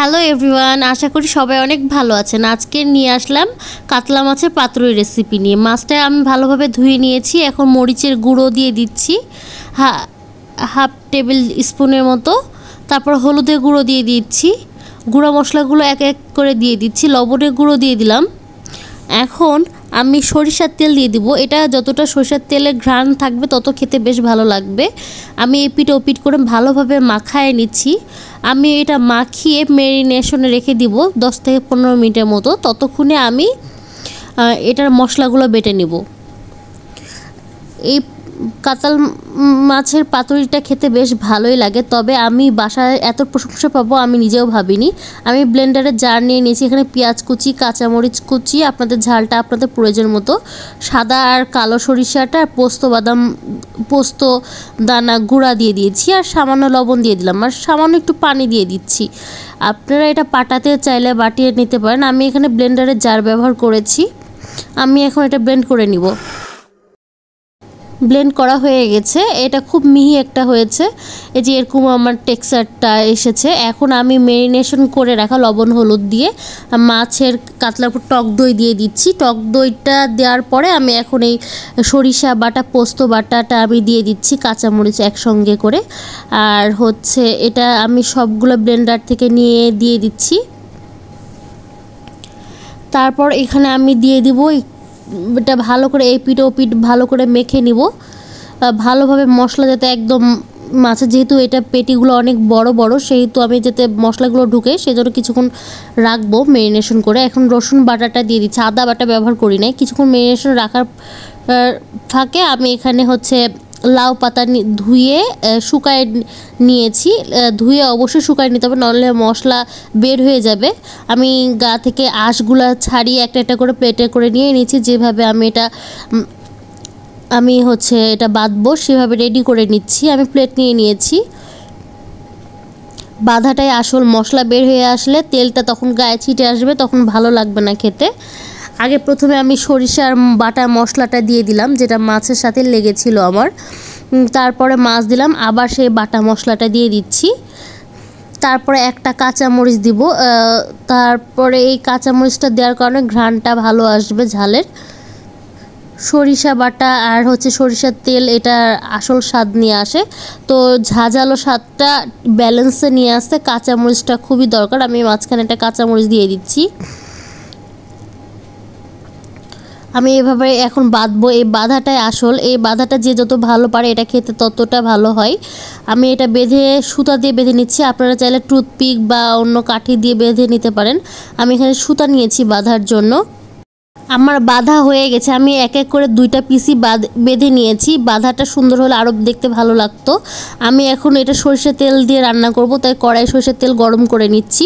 Hello everyone, আশা করি সবাই অনেক ভালো আছেন। আজকে নিয়ে আসলাম কাতলা মাছের পাতুরি রেসিপি নিয়ে। মাছটা আমি ভালোভাবে ধুয়ে নিয়েছি। এখন মরিচের গুঁড়ো দিয়ে দিচ্ছি হাফ টেবিল স্পুনের মতো। তারপর হলুদের গুঁড়ো দিয়ে দিচ্ছি। গুঁড়ো মশলাগুলো এক এক করে দিয়ে দিচ্ছি। লবণের গুঁড়ো দিয়ে দিলাম। এখন আমি সরিষার তেল দিয়ে দিব। এটা যতটা সরিষার তেলের ঘ্রাণ থাকবে তত খেতে বেশ ভালো লাগবে। আমি এপিট ওপিট করে ভালোভাবে মাখায় নিচ্ছি। আমি এটা মাখিয়ে ম্যারিনেশনে রেখে দিব 10 থেকে 15 মিনিটের মতো। ততক্ষণে আমি এটার মশলাগুলো বেটে নিব। এই কাতল মাছের পাতুরিটা খেতে বেশ ভালোই লাগে, তবে আমি বাসায় এত প্রশংসা পাবো আমি নিজেও ভাবিনি। আমি ব্লেন্ডারে জার নিয়ে নিয়েছি। এখানে পেঁয়াজ কুচি, কাঁচামরিচ কুচি, আপনাদের ঝালটা আপনাদের প্রয়োজন মতো, সাদা আর কালো সরিষাটা আর পোস্ত দানা গুঁড়া দিয়ে দিয়েছি, আর সামান্য লবণ দিয়ে দিলাম, আর সামান্য একটু পানি দিয়ে দিচ্ছি। আপনারা এটা পাটাতে চাইলে বাটিয়ে নিতে পারেন। আমি এখানে ব্লেন্ডারের জার ব্যবহার করেছি। আমি এখন এটা ব্লেন্ড করে নিব। ব্লেন্ড করা হয়ে গেছে। এটা খুব মিহি একটা হয়েছে। এই যে এরকম আমার টেক্সচারটা এসেছে। এখন আমি ম্যারিনেশন করে রাখা লবণ হলুদ দিয়ে মাছের কাতলার উপর টক দই দিয়ে দিচ্ছি। টক দইটা দেওয়ার পরে আমি এখন এই সরিষা বাটা, পোস্ত বাটাটা আমি দিয়ে দিচ্ছি, কাঁচামরিচ একসঙ্গে করে। আর হচ্ছে এটা আমি সবগুলো ব্লেন্ডার থেকে নিয়ে দিয়ে দিচ্ছি। তারপর এখানে আমি দিয়ে দিব এটা ভালো করে এপিট ওপিট ভালো করে মেখে নিব ভালোভাবে। মশলা যাতে একদম মাছের, যেহেতু এটা পেটিগুলো অনেক বড় বড়, সেহেতু আমি যাতে মশলাগুলো ঢুকে সেজন্য কিছুক্ষণ রাখবো ম্যারিনেশন করে। এখন রসুন বাটাটা দিয়ে দিচ্ছি। আদা বাটা ব্যবহার করি নাই। কিছুক্ষণ ম্যারিনেশন রাখার ফাঁকে আমি এখানে হচ্ছে লাউ পাতা ধুয়ে শুকায় নিয়েছি। ধুয়ে অবশ্যই শুকায় নিতে হবে, নাহলে মশলা বের হয়ে যাবে। আমি গা থেকে আঁশগুলা ছাড়িয়ে একটা একটা করে প্লেটে করে নিয়ে নিয়েছি। যেভাবে আমি হচ্ছে এটা বাঁধবো সেভাবে রেডি করে নিচ্ছি। আমি প্লেট নিয়ে নিয়েছি। বাঁধাটাই আসল। মশলা বের হয়ে আসলে তেলটা তখন গায়ে ছিটে আসবে, তখন ভালো লাগবে না খেতে। আগে প্রথমে আমি সরিষার বাটা মশলাটা দিয়ে দিলাম, যেটা মাছের সাথে লেগেছিল আমার। তারপরে মাছ দিলাম, আবার সেই বাটা মশলাটা দিয়ে দিচ্ছি। তারপরে একটা কাঁচামরিচ দিব। তারপরে এই কাঁচামরিচটা দেওয়ার কারণে ঘ্রাণটা ভালো আসবে ঝালের। সরিষা বাটা আর হচ্ছে সরিষার তেল, এটা আসল স্বাদ নিয়ে আসে। তো ঝাঁঝালো স্বাদটা ব্যালেন্সে নিয়ে আসতে কাঁচামরিচটা খুবই দরকার। আমি মাঝখানে একটা কাঁচামরিচ দিয়ে দিচ্ছি। আমি এভাবে এখন বাঁধবো। এই বাঁধাটাই আসল। এই বাঁধাটা যে যত ভালো পারে এটা খেতে ততটা ভালো হয়। আমি এটা বেঁধে সুতা দিয়ে বেঁধে নিচ্ছি। আপনারা চাইলে টুথপিক বা অন্য কাঠি দিয়ে বেঁধে নিতে পারেন। আমি এখানে সুতা নিয়েছি বাঁধার জন্য। আমার বাঁধা হয়ে গেছে। আমি এক এক করে 2টা পিসি বেঁধে নিয়েছি। বাঁধাটা সুন্দর হলে আরও দেখতে ভালো লাগতো। আমি এখন এটা সরষের তেল দিয়ে রান্না করব, তাই কড়াই সরষের তেল গরম করে নিচ্ছি।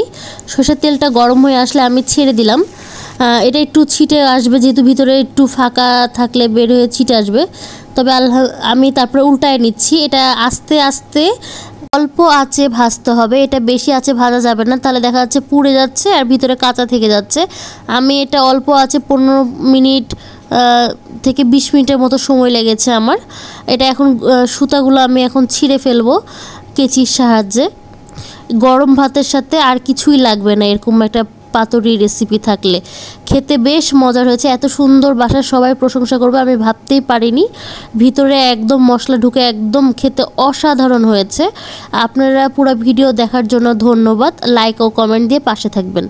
সরষের তেলটা গরম হয়ে আসলে আমি ছেড়ে দিলাম। এটা একটু ছিটে আসবে, যেহেতু ভিতরে একটু ফাঁকা থাকলে বের হয়ে ছিটে আসবে। তবে আমি তারপরে উল্টায় নিচ্ছি। এটা আস্তে আস্তে অল্প আঁচে ভাজতে হবে। এটা বেশি আঁচে ভাজা যাবে না, তাহলে দেখা যাচ্ছে পুড়ে যাচ্ছে আর ভিতরে কাঁচা থেকে যাচ্ছে। আমি এটা অল্প আঁচে 15 মিনিট থেকে 20 মিনিটের মতো সময় লেগেছে আমার। এটা এখন সুতাগুলো আমি এখন ছিঁড়ে ফেলবো কেচির সাহায্যে। গরম ভাতের সাথে আর কিছুই লাগবে না এরকম একটা পাতুরি রেসিপি থাকলে। খেতে বেশ মজার হয়েছে। এত সুন্দর, বাসার সবাই প্রশংসা করবে, আমি ভাবতেই পারিনি। ভিতরে একদম মশলা ঢুকে একদম খেতে অসাধারণ হয়েছে। আপনারা পুরো ভিডিও দেখার জন্য ধন্যবাদ। লাইক ও কমেন্ট দিয়ে পাশে থাকবেন।